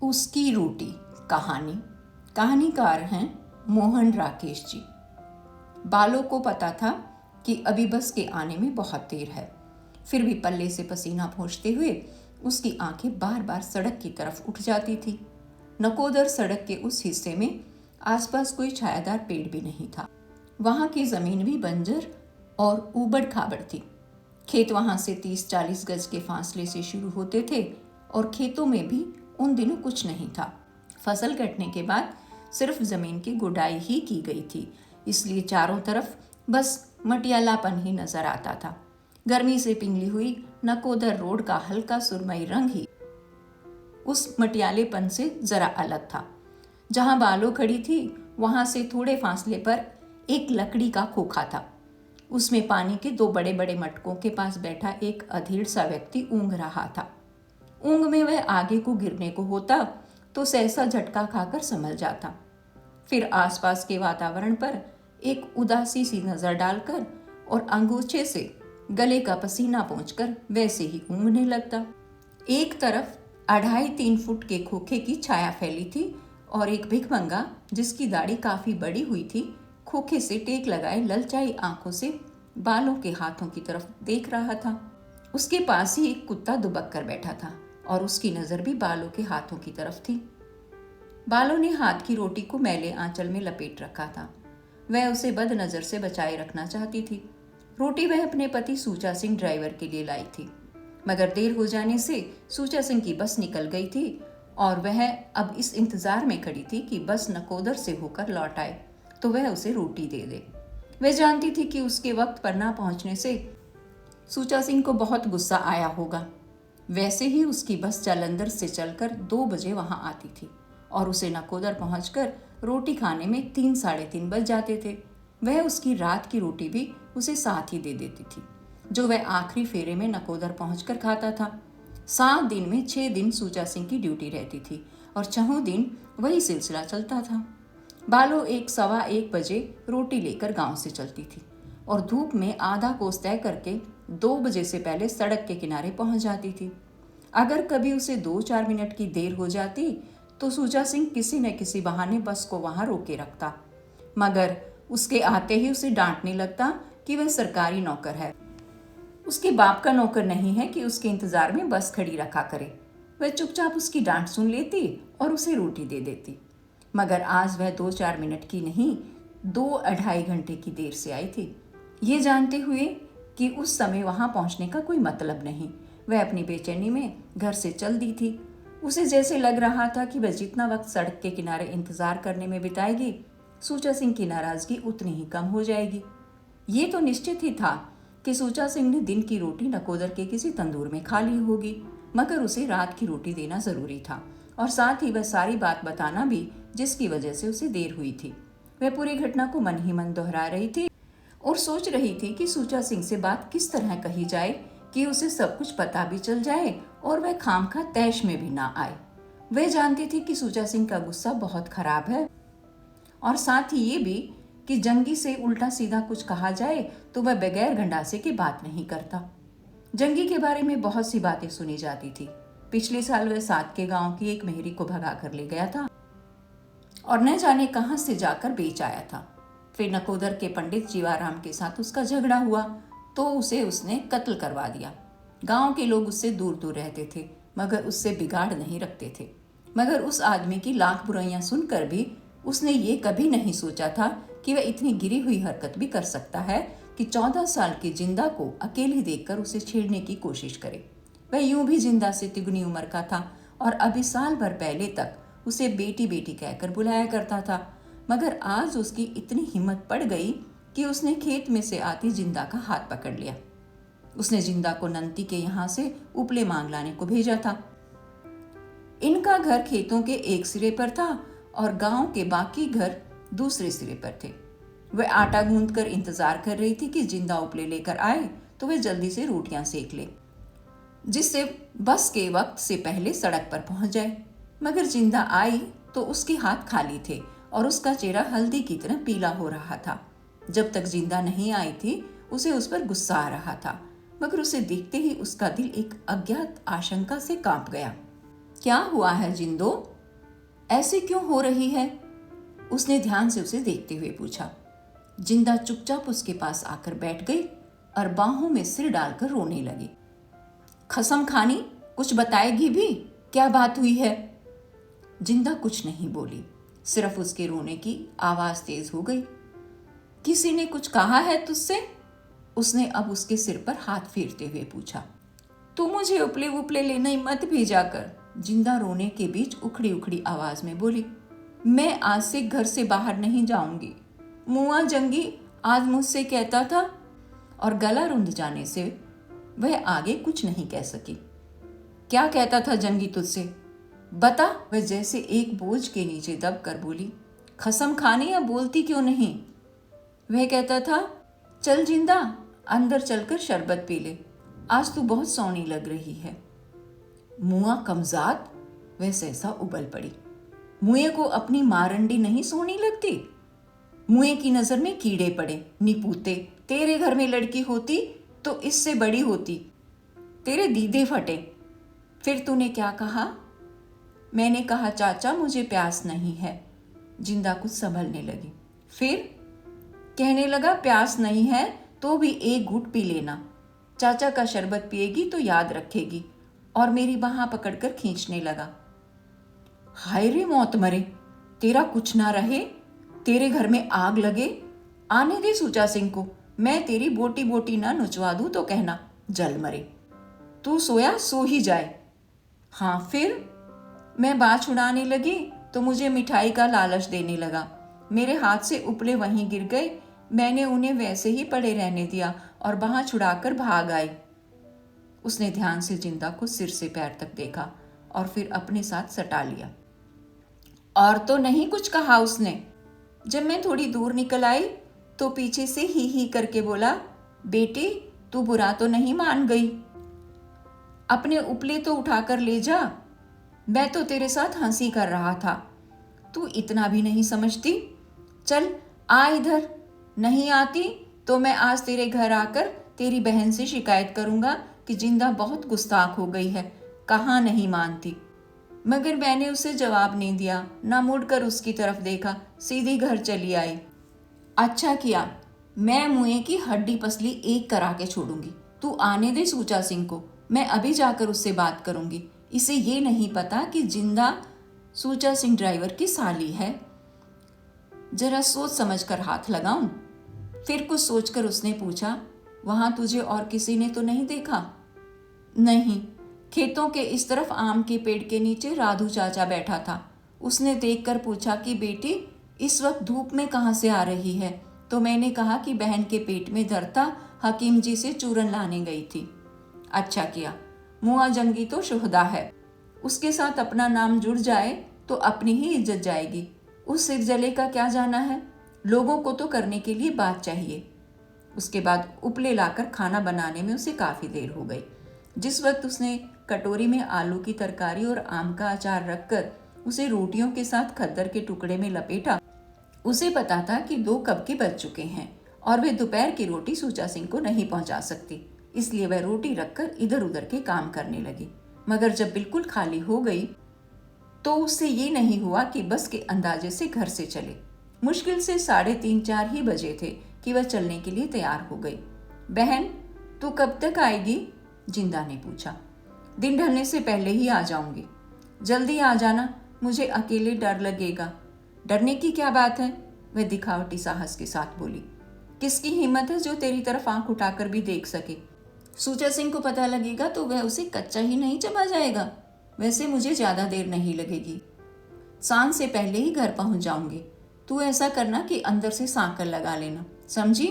उसकी रोटी कहानी। कहानीकार हैं मोहन राकेश जी। बालों को पता था कि अभी बस के आने में बहुत देर है, फिर भी पल्ले से पसीना पोंछते हुए उसकी आंखें बार बार सड़क की तरफ उठ जाती थी। नकोदर सड़क के उस हिस्से में आसपास कोई छायादार पेड़ भी नहीं था। वहां की जमीन भी बंजर और ऊबड़ खाबड़ थी। खेत वहां से 30-40 गज के फासले से शुरू होते थे और खेतों में भी उन दिनों कुछ नहीं था। फसल कटने के बाद सिर्फ जमीन की गुडाई ही की गई थी, इसलिए चारों तरफ बस मटियालापन ही नजर आता था। गर्मी से पिघली हुई नकोदर रोड का हल्का सुरमई रंग ही उस मटियालेपन से जरा अलग था। जहां बालो खड़ी थी वहां से थोड़े फासले पर एक लकड़ी का खोखा था। उसमें पानी के 2 बड़े बड़े मटकों के पास बैठा एक अधेड़ सा व्यक्ति ऊँघ रहा था। ऊँघ में वह आगे को गिरने को होता तो सहसा झटका खाकर संभल जाता, फिर आसपास के वातावरण पर एक उदासी सी नजर डालकर और अंगूछे से गले का पसीना पोंछकर वैसे ही ऊँघने लगता। एक तरफ 2.5-3 फुट के खोखे की छाया फैली थी और एक भिखमंगा जिसकी दाढ़ी काफी बड़ी हुई थी, खोखे से टेक लगाए ललचाई आंखों से बालों के हाथों की तरफ देख रहा था। उसके पास ही एक कुत्ता दुबक कर बैठा था और उसकी नजर भी बालों के हाथों की तरफ थी। बालों ने हाथ की रोटी को मैले आंचल में लपेट रखा था। वह उसे बदनजर से बचाए रखना चाहती थी। रोटी वह अपने पति सूचा सिंह ड्राइवर के लिए लाई थी, मगर देर हो जाने से सूचा सिंह की बस निकल गई थी और वह अब इस इंतजार में खड़ी थी कि बस नकोदर से होकर लौट आए तो वह उसे रोटी दे दे। वह जानती थी कि उसके वक्त पर ना पहुंचने से सूचा सिंह को बहुत गुस्सा आया होगा। वैसे ही उसकी बस जालंधर से चलकर 2 बजे वहां आती थी और उसे नकोदर पहुंचकर रोटी खाने में 3-3:30 बज जाते थे। वह उसकी रात की रोटी भी उसे साथ ही दे देती थी, जो वह आखिरी फेरे में नकोदर पहुंचकर खाता था। 7 दिन में 6 दिन सूचा सिंह की ड्यूटी रहती थी और 6 दिन वही सिलसिला चलता था। बालो 1-1:15 बजे रोटी लेकर गांव से चलती थी और धूप में आधा कोस तय करके 2 बजे से पहले सड़क के किनारे पहुंच जाती थी। अगर कभी उसे 2-4 मिनट की देर हो जाती तो सूचा सिंह किसी न किसी बहाने बस को वहां रोके रखता, मगर उसके आते ही उसे डांटने लगता कि वह सरकारी नौकर है, उसके बाप का नौकर नहीं है कि उसके इंतजार में बस खड़ी रखा करे। वह चुपचाप उसकी डांट सुन लेती और उसे रोटी दे देती, मगर आज वह 2-4 मिनट की नहीं 2-2.5 घंटे की देर से आई थी। ये जानते हुए कि उस समय वहां पहुंचने का कोई मतलब नहीं, वह अपनी बेचैनी में घर से चल दी थी। उसे जैसे लग रहा था कि वह जितना वक्त सड़क के किनारे इंतजार करने में बिताएगी, सूचा सिंह की नाराजगी उतनी ही कम हो जाएगी। ये तो निश्चित ही था कि सूचा सिंह ने दिन की रोटी नकोदर के किसी तंदूर में खा ली होगी, मगर उसे रात की रोटी देना जरूरी था और साथ ही वह सारी बात बताना भी जिसकी वजह से उसे देर हुई थी। वह पूरी घटना को मन ही मन दोहरा रही थी और सोच रही थी कि सूचा सिंह से बात किस तरह कही जाए कि उसे सब कुछ पता भी चल जाए और वह खामखा तैश में भी ना आए। वह जानती थी कि सूचा सिंह का गुस्सा बहुत खराब है और साथ ही ये भी कि जंगी से उल्टा सीधा कुछ कहा जाए तो वह बगैर गंडासे की बात नहीं करता। जंगी के बारे में बहुत सी बातें सुनी जाती थी। पिछले साल वह साथ के गांव की एक मेहरी को भगा कर ले गया था और न जाने कहां से जाकर बेच आया था। फिर नकोदर के पंडित जीवाराम के साथ उसका झगड़ा हुआ तो उसे उसने कत्ल करवा दिया। गांव के लोग उससे दूर दूर रहते थे, मगर उससे बिगाड़ नहीं रखते थे। मगर उस आदमी की लाख बुराइयां सुनकर भी उसने ये कभी नहीं सोचा था कि वह इतनी गिरी हुई हरकत भी कर सकता है कि 14 साल की जिंदा को अकेली देखकर उसे छेड़ने की कोशिश करे। वह यूं भी जिंदा से तिगुनी उम्र का था और अभी साल भर पहले तक उसे बेटी बेटी कहकर बुलाया करता था, मगर आज उसकी इतनी हिम्मत पड़ गई कि उसने खेत में से आती जिंदा का हाथ पकड़ लिया। उसने जिंदा को नंती के यहाँ से उपले मांग लाने को भेजा था। इनका घर खेतों के एक सिरे पर था और गांव के बाकी घर दूसरे सिरे पर थे। वह आटा गूंथ कर इंतजार कर रही थी कि जिंदा उपले लेकर आए तो वह जल्दी से रोटियां सेक ले, जिससे बस के वक्त से पहले सड़क पर पहुंच जाए। मगर जिंदा आई तो उसके हाथ खाली थे और उसका चेहरा हल्दी की तरह पीला हो रहा था। जब तक जिंदा नहीं आई थी उसे उस पर गुस्सा आ रहा था, मगर उसे देखते ही उसका दिल एक अज्ञात आशंका से कांप गया। क्या हुआ है जिंदो? ऐसे क्यों हो रही है? उसने ध्यान से उसे देखते हुए पूछा। जिंदा चुपचाप उसके पास आकर बैठ गई और बाहों में सिर डालकर रोने लगी। कसम खानी, कुछ बताएगी भी? क्या बात हुई है? जिंदा कुछ नहीं बोली, सिर्फ उसके रोने की आवाज तेज हो गई। किसी ने कुछ कहा है तुझसे? उसने अब उसके सिर पर हाथ फेरते हुए पूछा। तू मुझे उपले उपले लेने मत भेजा कर, जिंदा रोने के बीच उखड़ी उखड़ी आवाज में बोली। मैं आज से घर से बाहर नहीं जाऊंगी। मुआ जंगी आज मुझसे कहता था, और गला रुंध जाने से वह आगे कुछ नहीं कह सकी। क्या कहता था जंगी तुझसे? बता। वह जैसे एक बोझ के नीचे दब कर बोली। कसम खाने या बोलती क्यों नहीं? वह कहता था, चल जिंदा, अंदर चलकर शरबत पी ले, आज तू बहुत सोनी लग रही है। मुआ कमजात, वह सहसा उबल पड़ी। मुए को अपनी मारंडी नहीं सोनी लगती? मुए की नजर में कीड़े पड़े, निपूते। तेरे घर में लड़की होती तो इससे बड़ी होती, तेरे दीदे फटे। फिर तूने क्या कहा? मैंने कहा चाचा मुझे प्यास नहीं है। जिंदा कुछ संभलने लगी। फिर कहने लगा, प्यास नहीं है तो भी एक घूंट पी लेना, चाचा का शरबत पिएगी तो याद रखेगी। और मेरी बाह पकड़कर खींचने लगा। हाय रे मौत मरे, तेरा कुछ ना रहे, तेरे घर में आग लगे। आने दे सूचा सिंह को, मैं तेरी बोटी बोटी ना नुचवा दूं तो कहना, जल मरे। तू सोया सो ही जाए। हाँ फिर? मैं बात छुड़ाने लगी तो मुझे मिठाई का लालच देने लगा। मेरे हाथ से उपले वहीं गिर गए। मैंने उन्हें वैसे ही पड़े रहने दिया और बाह छुड़ाकर भाग आई। उसने ध्यान से जिंदा को सिर से पैर तक देखा और फिर अपने साथ सटा लिया। और तो नहीं कुछ कहा उसने? जब मैं थोड़ी दूर निकल आई तो पीछे से ही करके बोला, बेटी तू बुरा तो नहीं मान गई? अपने उपले तो उठाकर ले जा, मैं तो तेरे साथ हंसी कर रहा था। तू इतना भी नहीं समझती? चल आ इधर। नहीं आती तो मैं आज तेरे घर आकर तेरी बहन से शिकायत करूंगा कि जिंदा बहुत गुस्ताख हो गई है, कहाँ नहीं मानती। मगर मैंने उसे जवाब नहीं दिया, ना मुड़कर उसकी तरफ देखा, सीधी घर चली आई। अच्छा किया, मैं मुए की हड्डी पसली एक करा के छोड़ूंगी। तू आने दे सूचा सिंह को, मैं अभी जाकर उससे बात करूंगी। इसे ये नहीं पता कि जिंदा सूचा सिंह ड्राइवर की साली है। जरा सोच समझ कर हाथ लगाऊं? फिर कुछ सोचकर उसने पूछा, वहां तुझे और किसी ने तो नहीं देखा? नहीं, खेतों के इस तरफ आम के पेड़ के नीचे राधू चाचा बैठा था। उसने देखकर पूछा कि बेटी इस वक्त धूप में कहाँ से आ रही है? तो मैंने कहा कि बहन के पेट में दर्द था, हकीम जी से चूरन लाने गई थी। अच्छा किया, मुआ जंगी तो शुहदा है, उसके साथ अपना नाम जुड़ जाए तो अपनी ही इज्जत जाएगी। उस सिरजले का क्या जाना है, लोगों को तो करने के लिए बात चाहिए। उसके बाद उपले लाकर खाना बनाने में उसे काफ़ी देर हो गई। जिस वक्त उसने कटोरी में आलू की तरकारी और आम का अचार रखकर उसे रोटियों के साथ खद्दर के टुकड़े में लपेटा, उसे पता था कि 2 कब के बज चुके हैं और वह दोपहर की रोटी सूचा सिंह को नहीं पहुंचा सकती। इसलिए वह रोटी रखकर इधर उधर के काम करने लगी। मगर जब बिल्कुल खाली हो गई तो उससे ये नहीं हुआ कि बस के अंदाजे से घर से चले। मुश्किल से 3:30-4 ही बजे थे कि वह चलने के लिए तैयार हो गई। बहन तू कब तक आएगी? जिंदा ने पूछा। दिन ढलने से पहले ही आ जाऊंगी। जल्दी आ जाना, मुझे अकेले डर लगेगा। डरने की क्या बात है? वह दिखावटी साहस के साथ बोली। किसकी हिम्मत है जो तेरी तरफ आंख उठाकर भी देख सके? सूचा सिंह को पता लगेगा तो वह उसे कच्चा ही नहीं चबा जाएगा। वैसे मुझे ज्यादा देर नहीं लगेगी, सांझ से पहले ही घर पहुंच जाऊंगी। तू ऐसा करना कि अंदर से सांकल लगा लेना, समझी?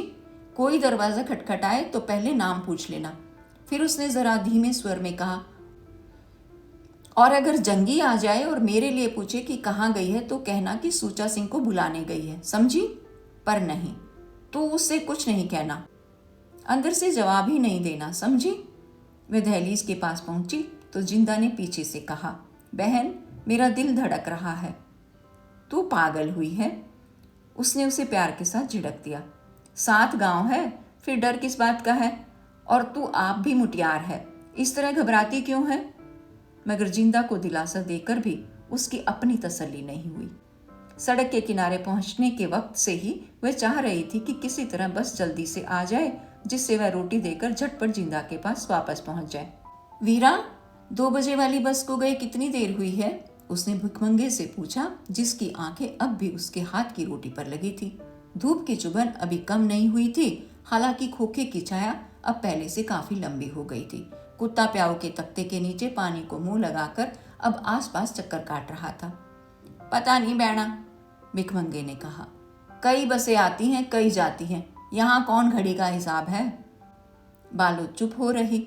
कोई दरवाजा खटखटाए तो पहले नाम पूछ लेना। फिर उसने जरा धीमे स्वर में कहा, और अगर जंगी आ जाए और मेरे लिए पूछे कि कहाँ गई है तो कहना कि सूचा सिंह को बुलाने गई है, समझी? पर नहीं, तू उससे कुछ नहीं कहना, अंदर से जवाब ही नहीं देना, समझी? वह दहलीज के पास पहुंची तो जिंदा ने पीछे से कहा, बहन मेरा दिल धड़क रहा है। तू पागल हुई है? उसने उसे प्यार के साथ झिड़क दिया। 7 गांव है, फिर डर किस बात का है? और तू आप भी मुटियार है, इस तरह घबराती क्यों है? मगर जिंदा को दिलासा देकर भी उसकी अपनी तसल्ली नहीं हुई। सड़क के किनारे पहुंचने के वक्त से ही वह चाह रही थी कि किसी तरह बस जल्दी से आ जाए, जिससे वह रोटी देकर झटपट जिंदा के पास वापस पहुंच जाए। वीरा, 2 बजे वाली बस को गए कितनी देर हुई है? उसने भिखमंगे से पूछा, जिसकी आंखें अब भी उसके हाथ की रोटी पर लगी थी। धूप की चुभन अभी कम नहीं हुई थी, हालांकि खोखे की छाया अब पहले से काफी लंबी हो गई थी। कुत्ता प्याऊ के तख्ते के नीचे पानी को मुंह लगाकर अब आसपास चक्कर काट रहा था। पता नहीं बैणा, भिखमंगे ने कहा। कई बसें आती हैं, कई जाती हैं, यहाँ कौन घड़ी का हिसाब है? बालो चुप हो रही।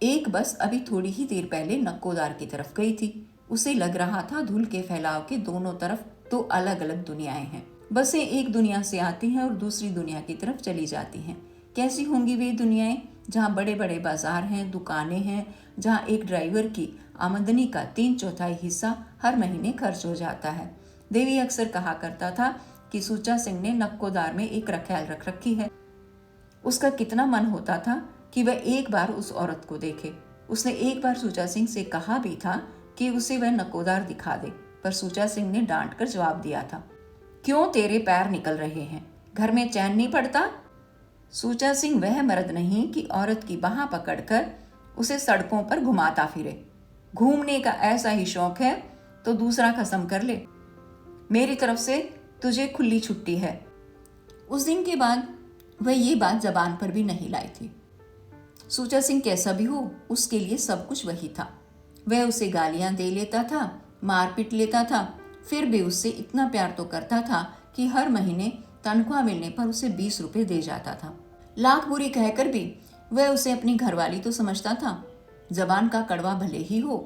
एक बस अभी थोड़ी ही देर पहले नक्कोदार की तरफ गई थी। उसे लग रहा था धूल के फैलाव के दोनों तरफ 2 अलग अलग दुनियाएं हैं। बसें एक दुनिया से आती हैं और दूसरी दुनिया की तरफ चली जाती हैं। कैसी होंगी वे दुनियाएं, जहाँ बड़े बड़े बाजार हैं, दुकानें हैं, जहाँ एक ड्राइवर की आमदनी का 3/4 हिस्सा हर महीने खर्च हो जाता है। देवी अक्सर कहा करता था कि सुचा सिंह ने नक्कोदार में एक रखैल रख रखी है। उसका कितना मन होता था कि वह एक बार उस औरत को देखे। उसने एक बार सुचा सिंह से कहा भी था कि उसे वह नक्कोदार दिखा दे, पर सुचा सिंह ने डांट कर जवाब दिया था, क्यों तेरे पैर निकल रहे हैं, घर में चैन नहीं पड़ता? सुचा सिंह वह मर्द नहीं कि औरत की बाह पकड़कर उसे सड़कों पर घुमाता फिरे। घूमने का ऐसा ही शौक है तो दूसरा खत्म कर ले। मेरी तरफ से तुझे खुली छुट्टी है। उस दिन के बाद वह ये बात जबान पर भी नहीं लाई थी। सुचा सिंह कैसा भी हो, उसके लिए सब कुछ वही था। वह उसे गालियां दे लेता था, मार पीट लेता था, फिर भी उससे इतना प्यार तो करता था कि हर महीने तनख्वाह मिलने पर उसे 20 रुपए दे जाता था। लाख बुरी कहकर भी वह उसे अपनी घरवाली तो समझता था, जबान का कड़वा भले ही हो।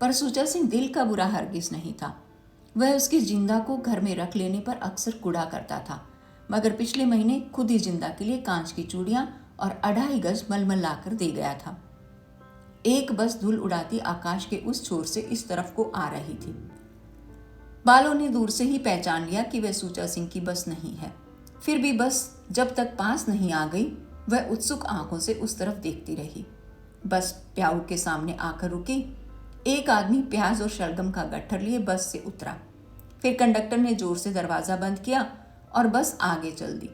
पर सुचा सिंह दिल का बुरा हरगिज नहीं था। वह उसकी जिंदा को घर में रख लेने पर अक्सर कुड़ा करता था, मगर पिछले महीने खुद ही जिंदा के लिए कांच की चूड़ियां और 2.5 गज मलमल लाकर दे गया था। एक बस धूल उड़ाती आकाश के उस छोर से इस तरफ को आ रही थी। बालों ने दूर से ही पहचान लिया कि वह सुचा सिंह की बस नहीं है। फिर भी बस जब तक पास नहीं आ गई, वह उत्सुक आंखों से उस तरफ देखती रही। बस प्याऊ के सामने आकर रुकी। एक आदमी प्याज और शलगम का गट्ठर लिए बस से उतरा। फिर कंडक्टर ने जोर से दरवाजा बंद किया और बस आगे चल दी।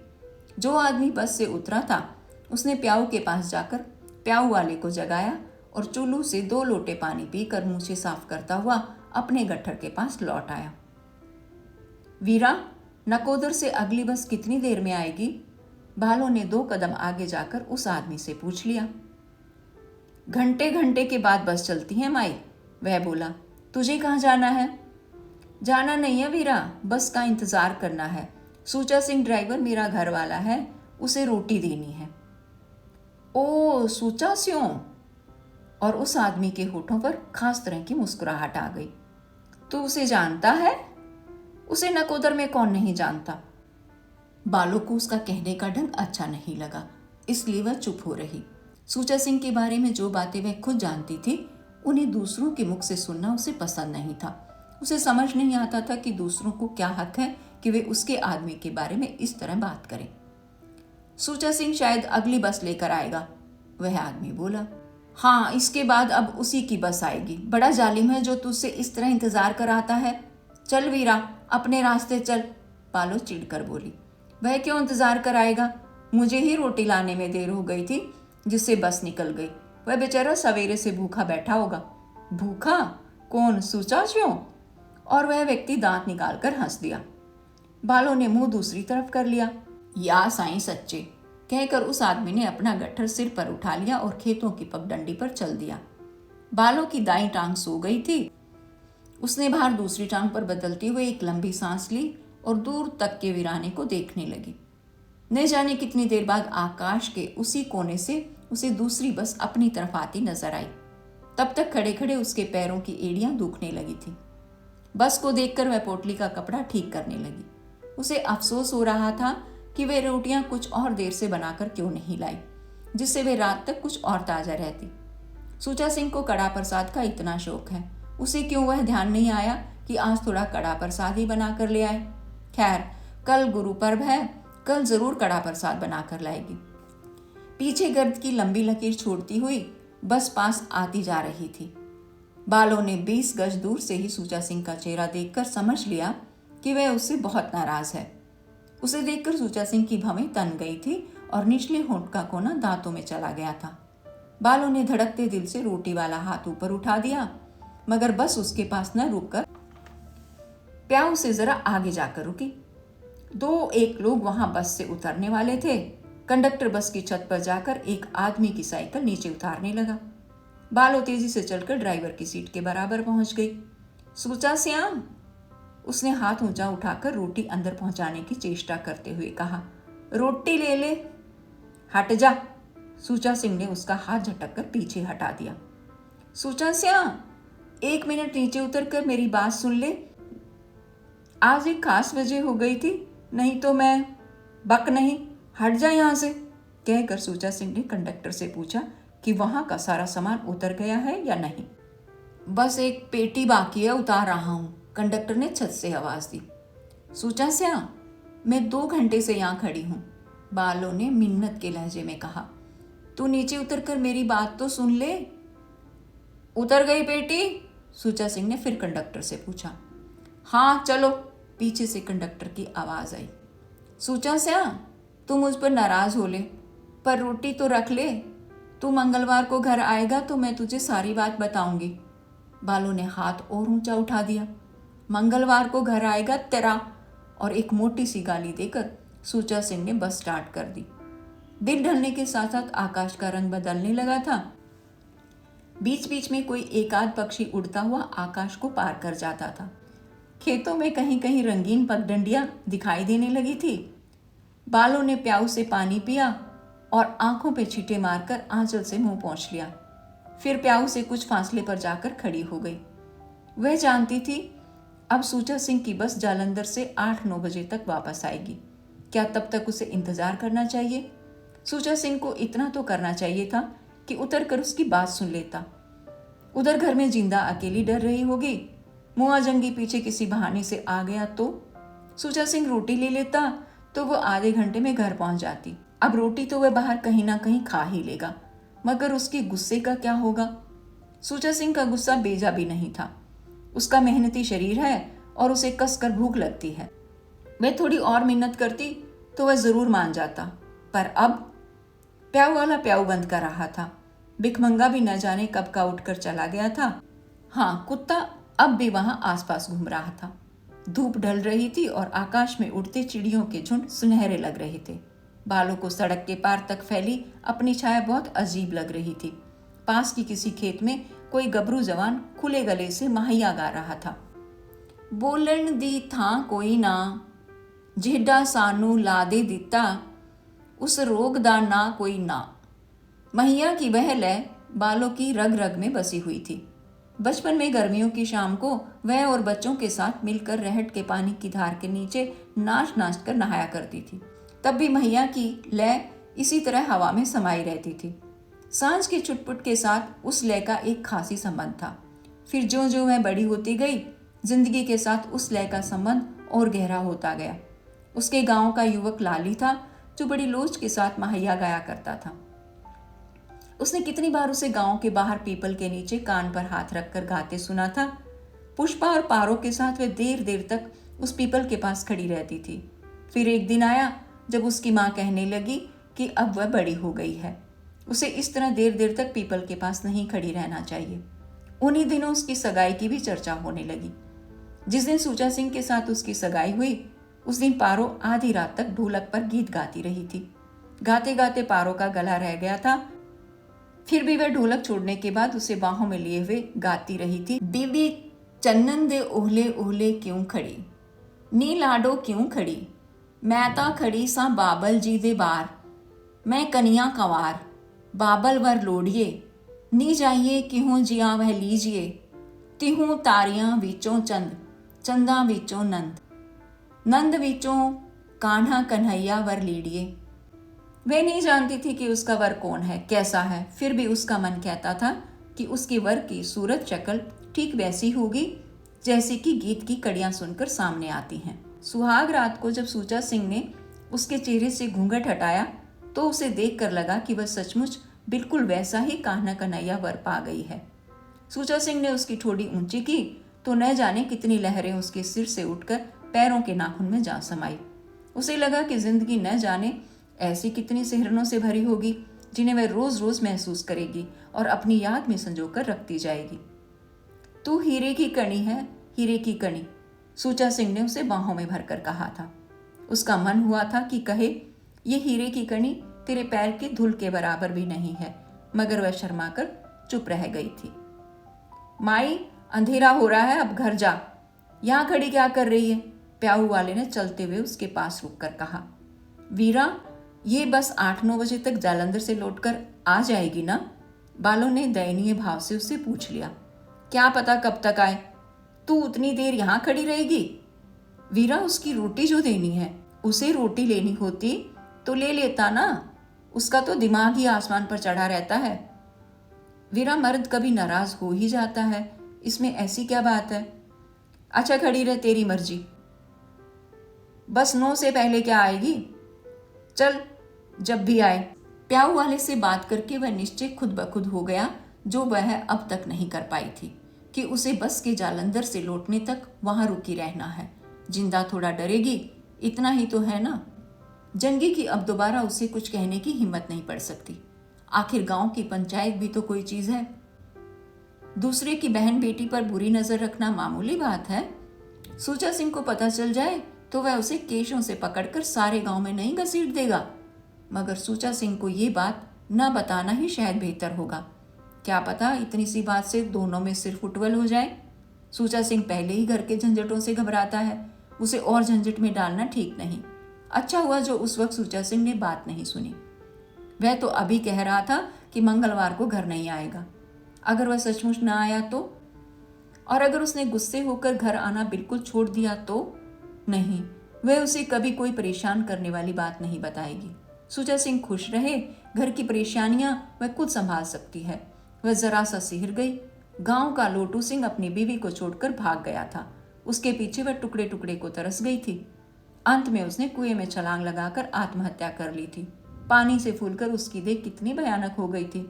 जो आदमी बस से उतरा था, उसने प्याऊ के पास जाकर प्याऊ वाले को जगाया और चुल्लू से 2 लोटे पानी पीकर मूछें साफ करता हुआ अपने गट्ठर के पास लौट आया। वीरा, नकोदर से अगली बस कितनी देर में आएगी? बालों ने 2 कदम आगे जाकर उस आदमी से पूछ लिया। घंटे घंटे के बाद बस चलती है माई, वह बोला। तुझे कहाँ जाना है? जाना नहीं है वीरा, बस का इंतजार करना है। सुचा सिंह ड्राइवर मेरा घर वाला है, उसे रोटी देनी है। ओ सुचा सिंह! और उस आदमी के होठों पर खास तरह की मुस्कुराहट आ गई। तू उसे जानता है? उसे नकोदर में कौन नहीं जानता। बालों को उसका कहने का ढंग अच्छा नहीं लगा, इसलिए वह चुप हो रही। सुचा सिंह के बारे में जो बातें वह खुद जानती थी, उन्हें दूसरों के मुख से सुनना उसे पसंद नहीं था। उसे समझ नहीं आता था कि दूसरों को क्या हक है कि वे उसके आदमी के बारे में इस तरह बात करें। सुचा सिंह शायद अगली बस लेकर आएगा, वह आदमी बोला। हाँ, इसके बाद अब उसी की बस आएगी। बड़ा जालिम है जो तुझसे इस तरह इंतजार कराता है। चल वीरा, अपने रास्ते चल, पालो चिढ़कर बोली। वह क्यों इंतजार कराएगा? मुझे ही रोटी लाने में देर हो गई थी, जिससे बस निकल गई। वह बेचारा सवेरे से भूखा बैठा होगा। भूखा? कौन, सुचा सिंह? और वह व्यक्ति दांत निकालकर हंस दिया। बालों ने मुंह दूसरी तरफ कर लिया। या साईं सच्चे, कहकर उस आदमी ने अपना गट्ठर सिर पर उठा लिया और खेतों की पगडंडी पर चल दिया। बालों की दाईं टांग सो गई थी। उसने भार दूसरी टांग पर बदलते हुए एक लंबी सांस ली और दूर तक के वीराने को देखने लगी। न जाने कितनी देर बाद आकाश के उसी कोने से उसे दूसरी बस अपनी तरफ आती नजर आई। तब तक खड़े खड़े उसके पैरों की एड़ियां दुखने लगी थी। बस को देखकर वह पोटली का कपड़ा ठीक करने लगी। उसे अफसोस हो रहा था कि वे रोटियां कुछ और देर से बनाकर क्यों नहीं लाई, जिससे वे रात तक कुछ और ताजा रहती। सुचा सिंह को कड़ा प्रसाद का इतना शौक है, उसे क्यों वह ध्यान नहीं आया कि आज थोड़ा कड़ा प्रसाद ही बना कर ले आए। खैर, कल गुरु पर्व है, कल जरूर कड़ा प्रसाद बनाकर लाएगी। पीछे गर्द की लंबी लकीर छोड़ती हुई बस पास आती जा रही थी। बालों ने 20 गज दूर से ही सूचा सिंह का चेहरा देखकर समझ लिया कि वह उससे बहुत नाराज है। उसे देखकर सूचा सिंह की भवें तन गई थी और निचले होंठ का कोना दांतों में चला गया था। बालों ने धड़कते दिल से रोटी वाला हाथ ऊपर उठा दिया, मगर बस उसके पास न रुककर प्याऊ से जरा आगे जाकर रुकी। 2-1 लोग वहां बस से उतरने वाले थे। कंडक्टर बस की छत पर जाकर एक आदमी की साइकिल नीचे उतारने लगा। बालो तेजी से चलकर ड्राइवर की सीट के बराबर पहुंच गई। सूचा श्याम, उसने हाथ ऊंचा उठाकर रोटी अंदर पहुंचाने की चेष्टा करते हुए कहा। रोटी ले ले। हट जा, सूचा सिंह ने उसका हाथ झटक कर पीछे हटा दिया। सूचा श्याम, 1 मिनट नीचे उतर कर मेरी बात सुन ले। आज एक खास वजह हो गई थी, नहीं तो मैं बक नहीं। हट जा यहां से, कहकर सूचा सिंह ने कंडक्टर से पूछा कि वहां का सारा सामान उतर गया है या नहीं। बस एक पेटी बाकी है, उतार रहा हूं, कंडक्टर ने छत से आवाज दी। सूचा श्याम, मैं 2 घंटे से यहां खड़ी हूं, बालों ने मिन्नत के लहजे में कहा। तू नीचे उतर कर मेरी बात तो सुन ले। उतर गई पेटी? सूचा सिंह ने फिर कंडक्टर से पूछा। हाँ चलो, पीछे से कंडक्टर की आवाज आई। सूचा श्याम, तू मुझ पर नाराज हो ले, पर रोटी तो रख ले। तू मंगलवार को घर आएगा तो मैं तुझे सारी बात बताऊंगी। बालों ने हाथ और ऊंचा उठा दिया। मंगलवार को घर आएगा तेरा, और एक मोटी सी गाली देकर सूचा सिंह ने बस स्टार्ट कर दी। दिन ढलने के साथ साथ आकाश का रंग बदलने लगा था। बीच बीच में कोई एक आध पक्षी उड़ता हुआ आकाश को पार कर जाता था। खेतों में कहीं कहीं रंगीन पगडंडियां दिखाई देने लगी थी। बालों ने प्याऊ से पानी पिया और आंखों पे छींटे मारकर आंचल से मुंह पोंछ लिया। फिर प्याऊ से कुछ फासले पर जाकर खड़ी हो गई। वह जानती थी अब सूचा सिंह की बस जालंधर से 8-9 बजे तक वापस आएगी। क्या तब तक उसे इंतजार करना चाहिए? सूचा सिंह को इतना तो करना चाहिए था कि उतर कर उसकी बात सुन लेता। उधर घर में जिंदा अकेली डर रही होगी। मुआ जंगी पीछे किसी बहाने से आ गया तो सूचा सिंह रोटी ले लेता तो वो आधे घंटे में घर पहुंच जाती। अब रोटी तो वह बाहर कहीं ना कहीं खा ही लेगा, मगर उसके गुस्से का क्या होगा? सूचा सिंह का गुस्सा बेजा भी नहीं था। उसका मेहनती शरीर है और उसे कसकर भूख लगती है। वह थोड़ी और मेहनत करती तो वह जरूर मान जाता, पर अब प्याऊ वाला प्याऊ बंद कर रहा था। भिखमंगा भी न जाने कब का उठकर चला गया था। हाँ, कुत्ता अब भी वहां आसपास घूम रहा था। धूप ढल रही थी और आकाश में उड़ते चिड़ियों के झुंड सुनहरे लग रहे थे। बालों को सड़क के पार तक फैली अपनी छाया बहुत अजीब लग रही थी। पास की किसी खेत में कोई गबरू जवान खुले गले से माहिया गा रहा था। बोलन दी था कोई ना, जिहड़ा सानू ला दे दिता, उस रोग दा ना कोई ना। महिया की वह लय बालों की रग रग में बसी हुई थी। बचपन में गर्मियों की शाम को वह और बच्चों के साथ मिलकर रहट के पानी की धार के नीचे नाच नाच कर नहाया करती थी। तब भी मैया की लय इसी तरह हवा में समाई रहती थी। सांझ के छुटपुट के साथ उस लय का एक खासी संबंध था। फिर जो जो वह बड़ी होती गई, जिंदगी के साथ उस लय का संबंध और गहरा होता गया। उसके गांव का युवक लाली था, जो बड़ी लोच के साथ मैया गाया करता था। उसने कितनी बार उसे गांव के बाहर पीपल के नीचे कान पर हाथ रखकर गाते सुना था। पुष्पा और पारो के साथ वह देर देर तक उस पीपल के पास खड़ी रहती थी। फिर एक दिन आया जब उसकी माँ कहने लगी कि अब वह बड़ी हो गई है, उसे इस तरह देर देर तक पीपल के पास नहीं खड़ी रहना चाहिए। उन्हीं दिनों उसकी सगाई की भी चर्चा होने लगी। जिस दिन सूचा सिंह के साथ उसकी सगाई हुई, उस दिन पारो आधी रात तक ढोलक पर गीत गाती रही थी। गाते गाते पारो का गला रह गया था। फिर भी वह ढोलक छोड़ने के बाद उसे बाहों में लिए हुए गाती रही थी। बीबी चन्नन दे ओहले ओहले क्यों खड़ी, नी लाडो क्यों खड़ी, मैं ता खड़ी सा बाबल जी दे बार, मैं कनिया कंवार, बाबल वर लोड़िए, नी जाइए किहूँ जिया वह लीजिए, तिहूँ तारियां विचों चंद, चंदा विचों नंद, नंद विचों कान्हा कन्हैया वर लीड़िए। वह नहीं जानती थी कि उसका वर कौन है, कैसा है। फिर भी उसका मन कहता था कि उसके वर की सूरत शक्ल ठीक वैसी होगी जैसी कि गीत की कड़ियां सुनकर सामने आती हैं। सुहाग रात को जब सूचा सिंह ने उसके चेहरे से घूंघट हटाया तो उसे देखकर लगा कि वह सचमुच बिल्कुल वैसा ही कान्हा कन्हैया वर पा गई है। सूचा सिंह ने उसकी ठोड़ी ऊंची की तो न जाने कितनी लहरें उसके सिर से उठकर पैरों के नाखून में जा समाई। उसे लगा कि जिंदगी न जाने ऐसी कितनी सिहरनों से भरी होगी जिन्हें वह रोज रोज महसूस करेगी और अपनी याद में संजोकर रखती जाएगी। तू हीरे की कणी है, हीरे की कणी, सूचा सिंह ने उसे बाहों में भरकर कहा था। उसका मन हुआ था कि कहे, ये हीरे की कणी तेरे पैर की धूल के बराबर भी नहीं है, मगर वह शर्माकर चुप रह गई थी। माई, अंधेरा हो रहा है, अब घर जा। यहां खड़ी क्या कर रही है? प्याऊ वाले ने चलते हुए उसके पास रुककर कहा। वीरा, ये बस 8-9 बजे तक जालंधर से लौटकर आ जाएगी ना? बालों ने दयनीय भाव से उससे पूछ लिया। क्या पता कब तक आए। तू उतनी देर यहां खड़ी रहेगी? वीरा, उसकी रोटी जो देनी है, उसे रोटी लेनी होती तो ले लेता ना। उसका तो दिमाग ही आसमान पर चढ़ा रहता है। वीरा, मर्द कभी नाराज हो ही जाता है, इसमें ऐसी क्या बात है? अच्छा खड़ी रह, तेरी मर्जी। बस 9 से पहले क्या आएगी? चल, जब भी आए। प्याऊ वाले से बात करके वह निश्चय खुद ब खुद हो गया, जो वह अब तक नहीं कर पाई थी, कि उसे बस के जालंधर से लौटने तक वहां रुकी रहना है। जिंदा थोड़ा डरेगी, इतना ही तो है ना। जंगी की अब दोबारा उसे कुछ कहने की हिम्मत नहीं पड़ सकती। आखिर गांव की पंचायत भी तो कोई चीज है। दूसरे की बहन बेटी पर बुरी नजर रखना मामूली बात है। सूचा सिंह को पता चल जाए तो वह उसे केशों से पकड़कर सारे गांव में नहीं घसीट देगा। मगर सूचा सिंह को ये बात न बताना ही शायद बेहतर होगा। क्या पता इतनी सी बात से दोनों में सिर फुटबल हो जाए। सूचा सिंह पहले ही घर के झंझटों से घबराता है, उसे और झंझट में डालना ठीक नहीं। अच्छा हुआ जो उस वक्त सूचा सिंह ने बात नहीं सुनी। वह तो अभी कह रहा था कि मंगलवार को घर नहीं आएगा। अगर वह सचमुच न आया तो? और अगर उसने गुस्से होकर घर आना बिल्कुल छोड़ दिया तो? नहीं, वह उसे कभी कोई परेशान करने वाली बात नहीं बताएगी। सूचा सिंह खुश रहे, घर की परेशानियां वह खुद संभाल सकती है। वह जरा सा सिहर गई। गांव का लोटू सिंह अपनी बीवी को छोड़कर भाग गया था। उसके पीछे वह टुकड़े टुकड़े को तरस गई थी। अंत में उसने कुएं में छलांग लगाकर आत्महत्या कर ली थी। पानी से फूलकर उसकी देह कितनी भयानक हो गई थी।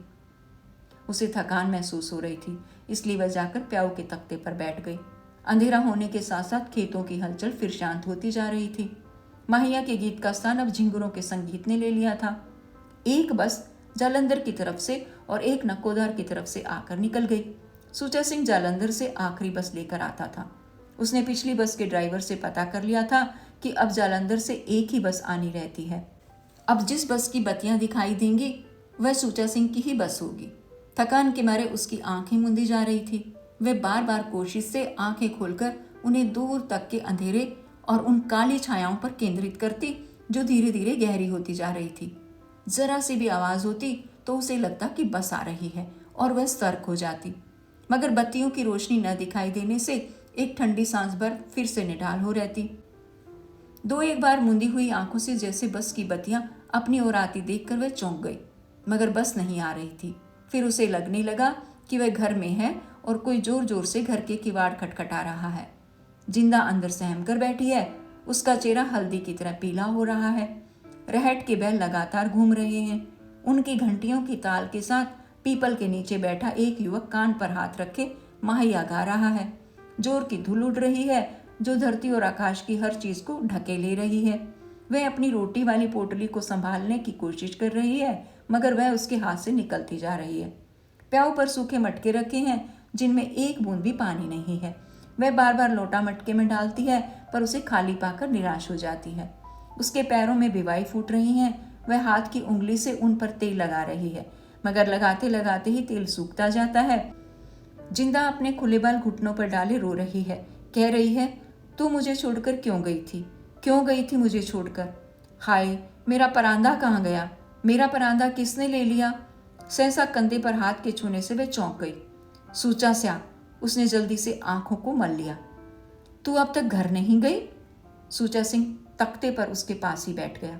उसे थकान महसूस हो रही थी, इसलिए वह जाकर प्याऊ के तख्ते पर बैठ गई। अंधेरा होने के साथ साथ खेतों की हलचल फिर शांत होती जा रही थी। माहिया के गीत का स्थान अब झिंगुरों के संगीत ने ले लिया था। एक बस जालंधर की तरफ से और एक नकोदर की तरफ से आकर निकल गई। सूचा सिंह जालंधर से आखिरी बस लेकर आता था। उसने पिछली बस के ड्राइवर से पता कर लिया था कि अब जालंधर से एक ही बस आनी रहती है। अब जिस बस की बत्तियां दिखाई देंगी वह सूचा सिंह की ही बस होगी। थकान के मारे उसकी आंखें मूंदी जा रही थी। वह बार बार कोशिश से आंखें खोलकर उन्हें दूर तक के अंधेरे और उन काली छायाओं पर केंद्रित करती जो धीरे धीरे गहरी होती जा रही थी। जरा सी भी आवाज होती तो उसे लगता कि बस आ रही है और वह सतर्क हो जाती। मगर बत्तियों की रोशनी न दिखाई देने से एक ठंडी सांस भर फिर से निढाल हो रहती। दो एक बार मुंदी हुई आंखों से जैसे बस की बत्तियां अपनी ओर आती देखकर वह चौंक गई, मगर बस नहीं आ रही थी। फिर उसे लगने लगा कि वह घर में है और कोई जोर जोर से घर के किवाड़ खटखटा रहा है। जिंदा अंदर सहम कर बैठी है। उसका चेहरा हल्दी की तरह पीला हो रहा है। रहट के बैल लगातार घूम रहे हैं। उनकी घंटियों की ताल के साथ पीपल के नीचे बैठा एक युवक कान पर हाथ रखे माहिया गा रहा है। जोर की धूल उड़ रही है जो धरती और आकाश की हर चीज को ढके ले रही है। वह अपनी रोटी वाली पोटली को संभालने की कोशिश कर रही है, मगर वह उसके हाथ से निकलती जा रही है। प्याऊ पर सूखे मटके रखे हैं जिनमें एक बूंद भी पानी नहीं है। वह बार बार लोटा मटके में डालती है पर उसे खाली पाकर निराश हो जाती है। उसके पैरों में बिवाई फूट रही हैं। वह हाथ की उंगली से उन पर तेल लगा रही है, मगर लगाते लगाते ही तेल सूखता जाता है। जिंदा अपने खुले बाल घुटनों पर डाले रो रही है। कह रही है, तू मुझे छोड़कर क्यों गई थी? क्यों गई थी मुझे छोड़कर? हाय, मेरा परांदा कहाँ गया? मेरा परांदा किसने ले लिया? सहसा कंधे पर हाथ के छूने से वह चौंक गई। सूचा स्या, उसने जल्दी से आंखों को मल लिया। तू अब तक घर नहीं गई? सूचा सिंह तख्ते पर उसके पास ही बैठ गया।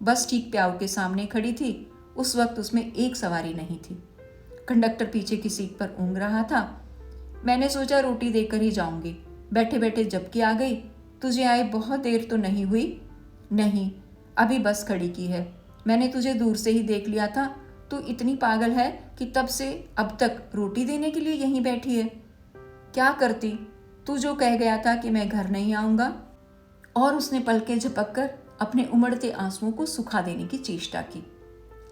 बस ठीक प्याऊ के सामने खड़ी थी। उस वक्त उसमें एक सवारी नहीं थी। कंडक्टर पीछे की सीट पर ऊँघ रहा था। मैंने सोचा रोटी देकर ही जाऊंगी। बैठे बैठे जबकि आ गई। तुझे आए बहुत देर तो नहीं हुई? नहीं, अभी बस खड़ी की है। मैंने तुझे दूर से ही देख लिया था। तू तू इतनी पागल है कि तब से अब तक रोटी देने के लिए यहीं बैठी है। क्या करती, तू जो कह गया था कि मैं घर नहीं आऊँगा। और उसने पलकें झपककर अपने उमड़ते आंसुओं को सुखा देने की चेष्टा की।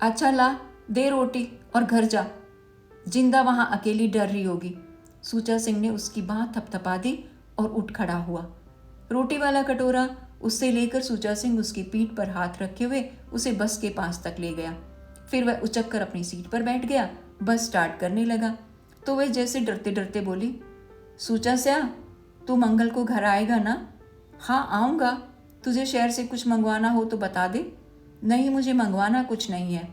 अच्छा ला, दे रोटी और घर जा, जिंदा वहाँ अकेली डर रही होगी। सूचा सिंह ने उसकी बाह थपथपा दी और उठ खड़ा हुआ। रोटी वाला कटोरा उससे लेकर सूचा सिंह उसकी पीठ पर हाथ रखे हुए उसे बस के पास तक ले गया। फिर वह उचक कर अपनी सीट पर बैठ गया। बस स्टार्ट करने लगा तो वह जैसे डरते डरते बोली, सूचा स्या, तू मंगल को घर आएगा ना? हाँ आऊँगा। तुझे शहर से कुछ मंगवाना हो तो बता दे। नहीं, मुझे मंगवाना कुछ नहीं है।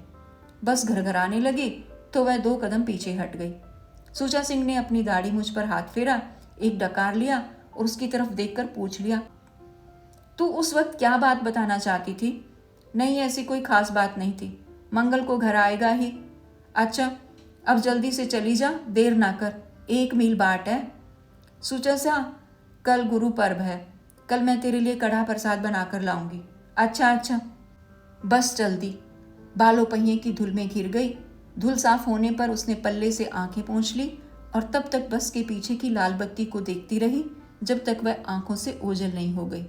बस घर घर आने लगी तो वह 2 कदम पीछे हट गई। सूचा सिंह ने अपनी दाढ़ी मुझ पर हाथ फेरा, एक डकार लिया और उसकी तरफ देखकर पूछ लिया, तू उस वक्त क्या बात बताना चाहती थी? नहीं, ऐसी कोई खास बात नहीं थी। मंगल को घर आएगा ही। अच्छा, अब जल्दी से चली जा, देर ना कर, 1 मील बाट है। सूचा सा, कल गुरु पर्व है, कल मैं तेरे लिए कढ़ा प्रसाद बनाकर लाऊंगी। अच्छा अच्छा। बस चल दी। बालों पहिए की धूल में घिर गई। धूल साफ होने पर उसने पल्ले से आंखें पोंछ ली और तब तक बस के पीछे की लाल बत्ती को देखती रही जब तक वह आंखों से ओझल नहीं हो गई।